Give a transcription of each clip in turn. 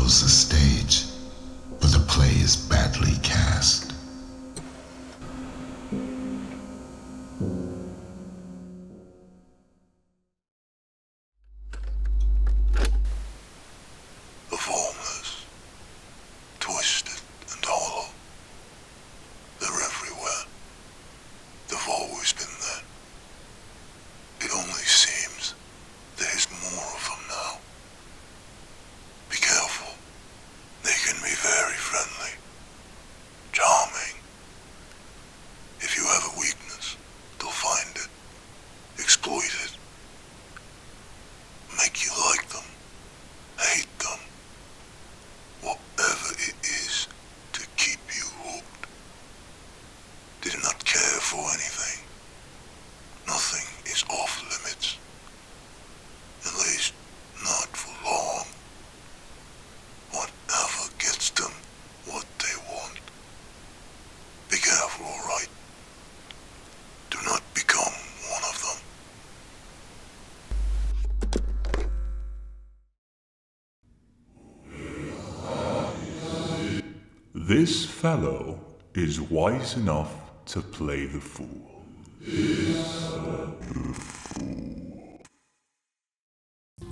fills the stage, but the play is badly cast. The Formless, twisted and hollow. They're everywhere. They've always been there. It only seems there's more of them now. Be careful. They can be very friendly, charming. If you have a weakness, they'll find it, exploit it, make you like them, hate them, whatever it is to keep you hooked. They do not care for anything. Nothing is off limits. At least, not for long. Whatever gets them what they want. Be careful, alright? Do not become one of them. This fellow is wise enough to play the fool.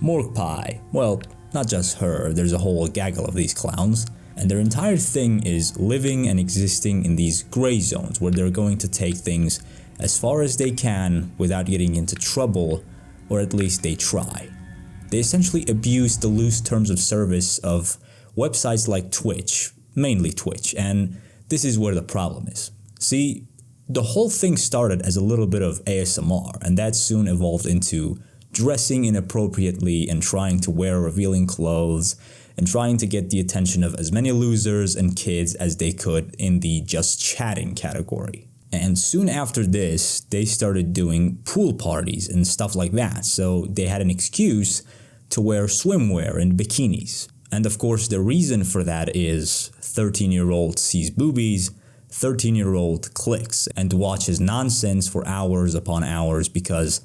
Morgpie. Well, not just her, there's a whole gaggle of these clowns, and their entire thing is living and existing in these gray zones where they're going to take things as far as they can without getting into trouble, or at least they try. They essentially abuse the loose terms of service of websites like Twitch, mainly Twitch, and this is where the problem is. See, the whole thing started as a little bit of ASMR, and that soon evolved into dressing inappropriately and trying to wear revealing clothes and trying to get the attention of as many losers and kids as they could in the just chatting category. And soon after this, they started doing pool parties and stuff like that, so they had an excuse to wear swimwear and bikinis. And of course the reason for that is 13-year-old sees boobies, 13-year-old clicks and watches nonsense for hours upon hours because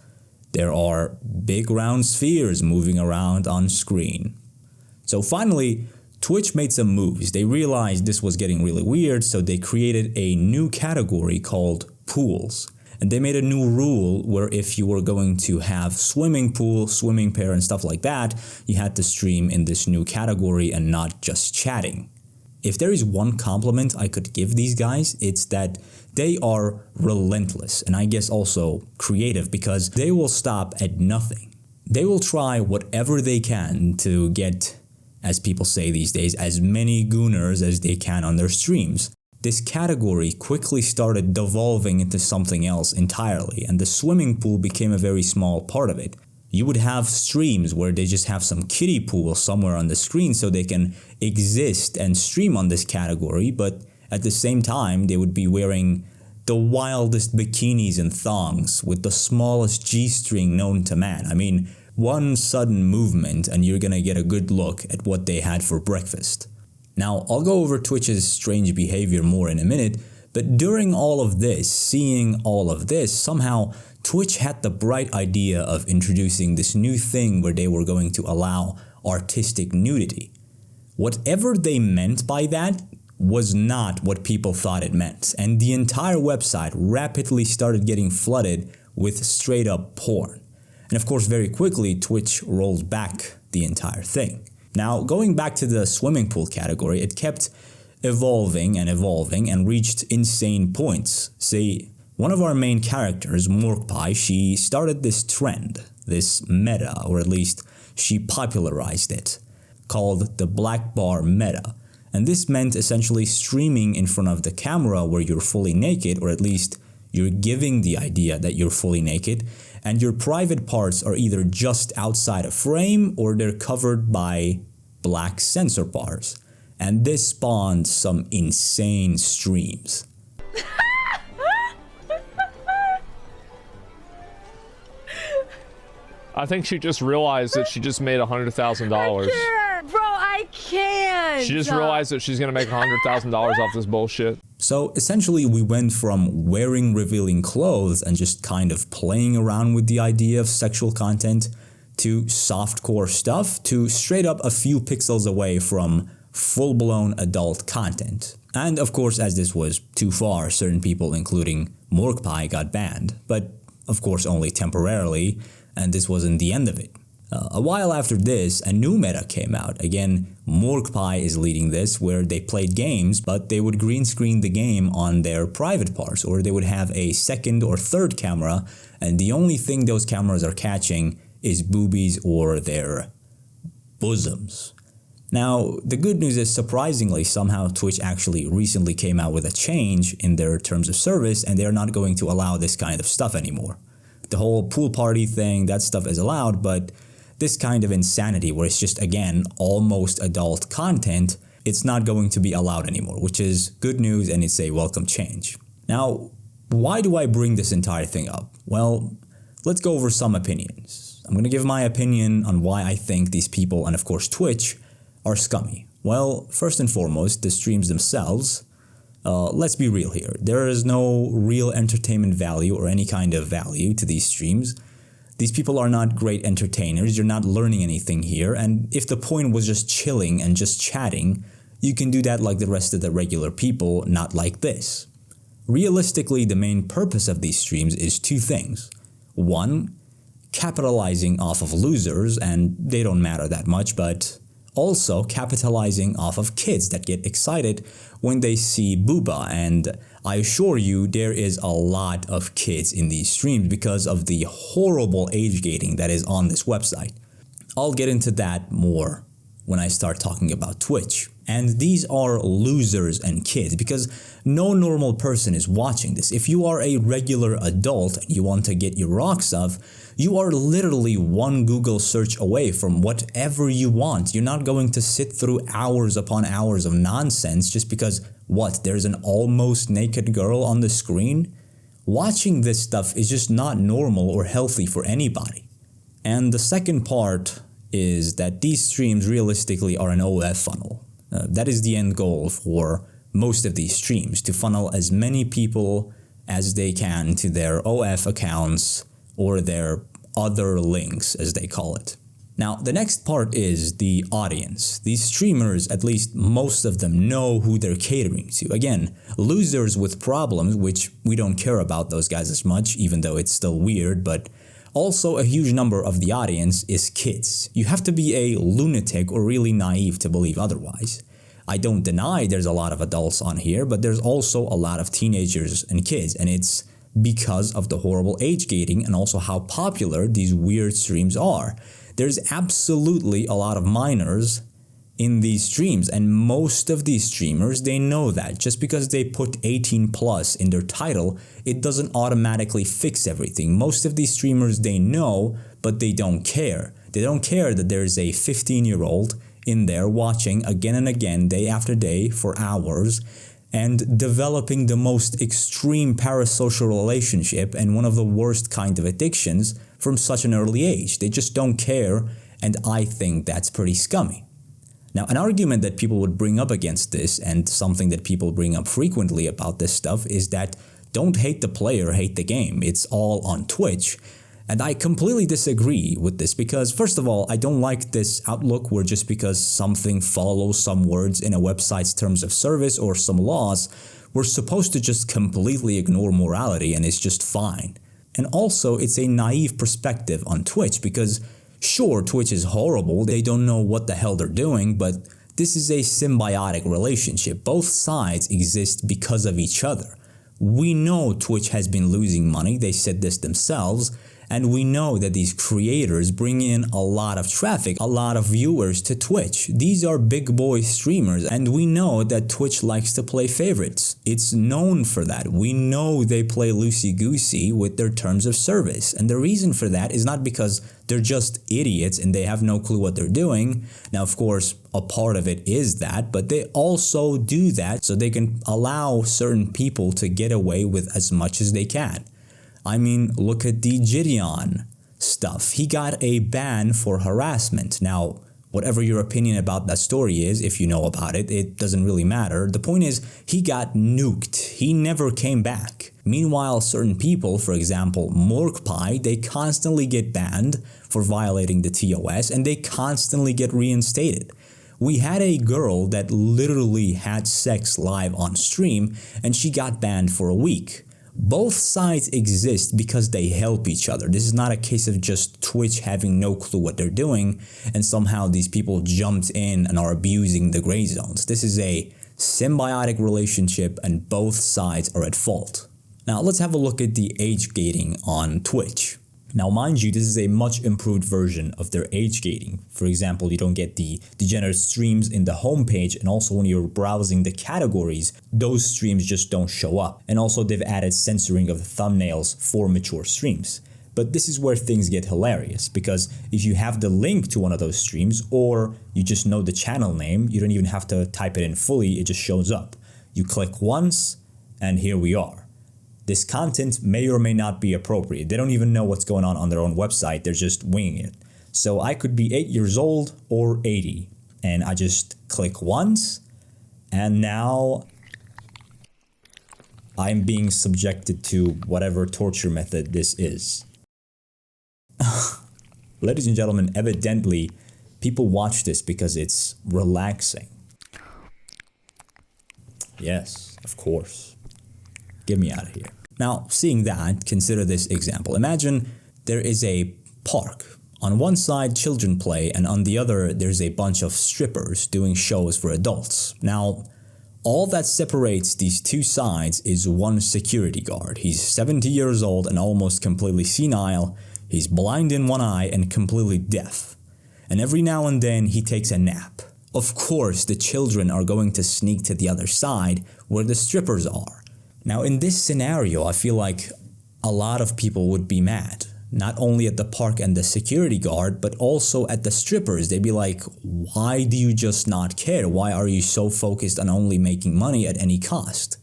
there are big round spheres moving around on screen. So finally, Twitch made some moves. They realized this was getting really weird, so they created a new category called pools. And they made a new rule where if you were going to have swimming pool, swimming pair and stuff like that, you had to stream in this new category and not just chatting. If there is one compliment I could give these guys, it's that they are relentless and I guess also creative because they will stop at nothing. They will try whatever they can to get, as people say these days, as many gooners as they can on their streams. This category quickly started devolving into something else entirely, and the swimming pool became a very small part of it. You would have streams where they just have some kiddie pool somewhere on the screen so they can exist and stream on this category, but at the same time they would be wearing the wildest bikinis and thongs with the smallest G-string known to man. I mean, one sudden movement and you're gonna get a good look at what they had for breakfast. Now, I'll go over Twitch's strange behavior more in a minute, but during all of this, seeing all of this, somehow Twitch had the bright idea of introducing this new thing where they were going to allow artistic nudity. Whatever they meant by that was not what people thought it meant, and the entire website rapidly started getting flooded with straight up porn. And of course, very quickly, Twitch rolled back the entire thing. Now, going back to the swimming pool category, it kept evolving and reached insane points. See, one of our main characters, Morgpie, she started this trend, this meta, or at least she popularized it, called the black bar meta. And this meant essentially streaming in front of the camera where you're fully naked, or at least you're giving the idea that you're fully naked, and your private parts are either just outside a frame or they're covered by black censor bars. And this spawned some insane streams. I think she just realized that she just made $100,000. Bro, I can't. She just realized that she's gonna make $100,000 off this bullshit. So essentially we went from wearing revealing clothes and just kind of playing around with the idea of sexual content to softcore stuff to straight up a few pixels away from full-blown adult content. And of course, as this was too far, certain people, including Morgpie, got banned, but of course only temporarily, and this wasn't the end of it. A while after this, a new meta came out. Again, Morgpie is leading this, where they played games, but they would green screen the game on their private parts, or they would have a second or third camera, and the only thing those cameras are catching is boobies or their bosoms. Now, the good news is, surprisingly, somehow Twitch actually recently came out with a change in their terms of service, and they're not going to allow this kind of stuff anymore. The whole pool party thing, that stuff is allowed, but this kind of insanity where it's just, again, almost adult content, it's not going to be allowed anymore, which is good news, and it's a welcome change. Now, why do I bring this entire thing up? Well, let's go over some opinions. I'm going to give my opinion on why I think these people, and of course Twitch, are scummy. Well, first and foremost, the streams themselves. Let's be real here. There is no real entertainment value or any kind of value to these streams. These people are not great entertainers, you're not learning anything here, and if the point was just chilling and just chatting, you can do that like the rest of the regular people, not like this. Realistically, the main purpose of these streams is two things. One, capitalizing off of losers, and they don't matter that much, but also capitalizing off of kids that get excited when they see booba, and I assure you there is a lot of kids in these streams because of the horrible age gating that is on this website. I'll get into that more when I start talking about Twitch. And these are losers and kids because no normal person is watching this. If you are a regular adult and you want to get your rocks off, you are literally one Google search away from whatever you want. You're not going to sit through hours upon hours of nonsense just because, what, there's an almost naked girl on the screen? Watching this stuff is just not normal or healthy for anybody. And the second part is that these streams realistically are an OF funnel. That is the end goal for most of these streams, to funnel as many people as they can to their OF accounts or their other links, as they call it. Now, the next part is the audience. These streamers, at least most of them, know who they're catering to. Again, losers with problems, which we don't care about those guys as much, even though it's still weird, but also a huge number of the audience is kids. You have to be a lunatic or really naive to believe otherwise. I don't deny there's a lot of adults on here, but there's also a lot of teenagers and kids, and it's because of the horrible age gating and also how popular these weird streams are. There's absolutely a lot of minors in these streams, and most of these streamers, they know that. Just because they put 18 plus in their title, it doesn't automatically fix everything. Most of these streamers, they know, but they don't care. They don't care that there's a 15-year-old in there watching again and again, day after day, for hours, and developing the most extreme parasocial relationship and one of the worst kind of addictions from such an early age. They just don't care, and I think that's pretty scummy. Now, an argument that people would bring up against this, and something that people bring up frequently about this stuff, is that don't hate the player, hate the game. It's all on Twitch. And I completely disagree with this because, first of all, I don't like this outlook where just because something follows some words in a website's terms of service or some laws, we're supposed to just completely ignore morality and it's just fine. And also, it's a naive perspective on Twitch because, sure, Twitch is horrible, they don't know what the hell they're doing, but this is a symbiotic relationship. Both sides exist because of each other. We know Twitch has been losing money, they said this themselves, and we know that these creators bring in a lot of traffic, a lot of viewers to Twitch. These are big boy streamers, and we know that Twitch likes to play favorites. It's known for that. We know they play loosey-goosey with their terms of service, and the reason for that is not because they're just idiots and they have no clue what they're doing. Now, of course, a part of it is that, but they also do that so they can allow certain people to get away with as much as they can. I mean, look at the Gideon stuff. He got a ban for harassment. Now, Whatever your opinion about that story is, if you know about it, it doesn't really matter. The point is, he got nuked. He never came back. Meanwhile, certain people, for example, Morgpie, they constantly get banned for violating the TOS and they constantly get reinstated. We had a girl that literally had sex live on stream and she got banned for a week. Both sides exist because they help each other. This is not a case of just Twitch having no clue what they're doing and somehow these people jumped in and are abusing the gray zones. This is a symbiotic relationship and both sides are at fault. Now let's have a look at the age gating on Twitch. Now mind you, this is a much improved version of their age gating. For example, you don't get the degenerate streams in the homepage, and also when you're browsing the categories, those streams just don't show up. And also they've added censoring of the thumbnails for mature streams. But this is where things get hilarious, because if you have the link to one of those streams or you just know the channel name, you don't even have to type it in fully, it just shows up. You click once and here we are. This content may or may not be appropriate. They don't even know what's going on their own website. They're just winging it. So I could be 8 years old or 80 and I just click once and now I'm being subjected to whatever torture method this is. Ladies and gentlemen, evidently people watch this because it's relaxing. Yes, of course. Get me out of here. Now, seeing that, consider this example. Imagine there is a park. On one side, children play, and on the other, there's a bunch of strippers doing shows for adults. Now, all that separates these two sides is one security guard. He's 70 years old and almost completely senile. He's blind in one eye and completely deaf. And every now and then, he takes a nap. Of course, the children are going to sneak to the other side where the strippers are. Now in this scenario, I feel like a lot of people would be mad. Not only at the park and the security guard, but also at the strippers. They'd be like, why do you just not care? Why are you so focused on only making money at any cost?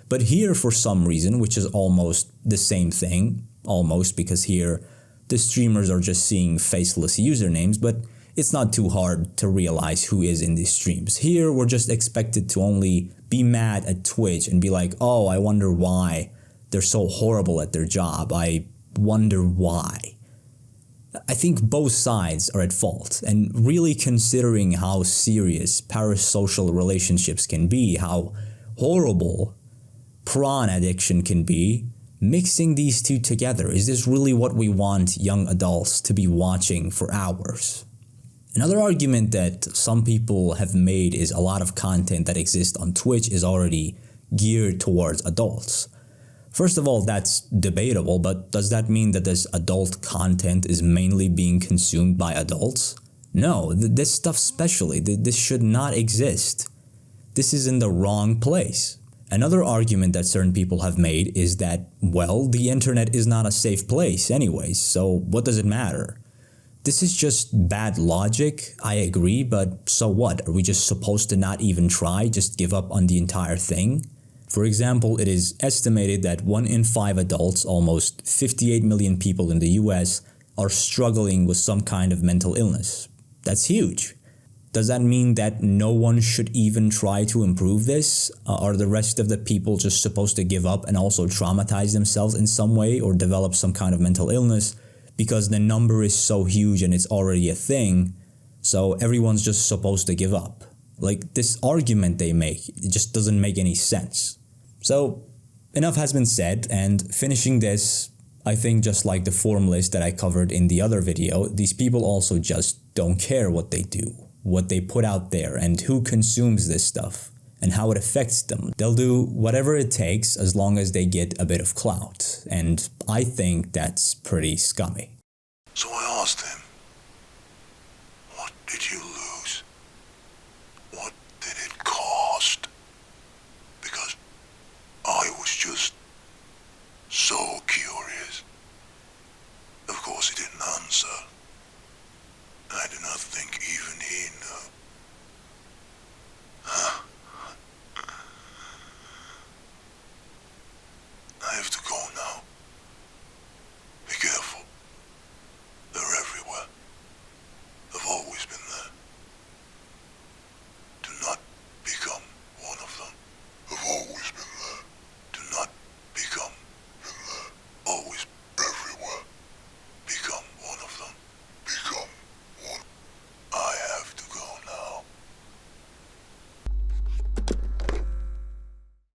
But here for some reason, which is almost the same thing, almost because here the streamers are just seeing faceless usernames, but it's not too hard to realize who is in these streams. Here we're just expected to only be mad at Twitch and be like, oh, I wonder why they're so horrible at their job. I wonder why. I think both sides are at fault, and really considering how serious parasocial relationships can be, how horrible prawn addiction can be, mixing these two together, is this really what we want young adults to be watching for hours? Another argument that some people have made is a lot of content that exists on Twitch is already geared towards adults. First of all, that's debatable, but does that mean that this adult content is mainly being consumed by adults? No, this stuff especially, this should not exist. This is in the wrong place. Another argument that certain people have made is that, well, the internet is not a safe place anyways, so what does it matter? This is just bad logic, I agree, but so what? Are we just supposed to not even try, just give up on the entire thing? For example, it is estimated that 1 in 5 adults, almost 58 million people in the US, are struggling with some kind of mental illness. That's huge. Does that mean that no one should even try to improve this? Are the rest of the people just supposed to give up and also traumatize themselves in some way or develop some kind of mental illness? Because the number is so huge and it's already a thing, so everyone's just supposed to give up. Like, this argument they make, it just doesn't make any sense. So, enough has been said, and finishing this, I think just like the Formless that I covered in the other video, these people also just don't care what they do, what they put out there, and who consumes this stuff, and how it affects them. They'll do whatever it takes as long as they get a bit of clout, and I think that's pretty scummy. So I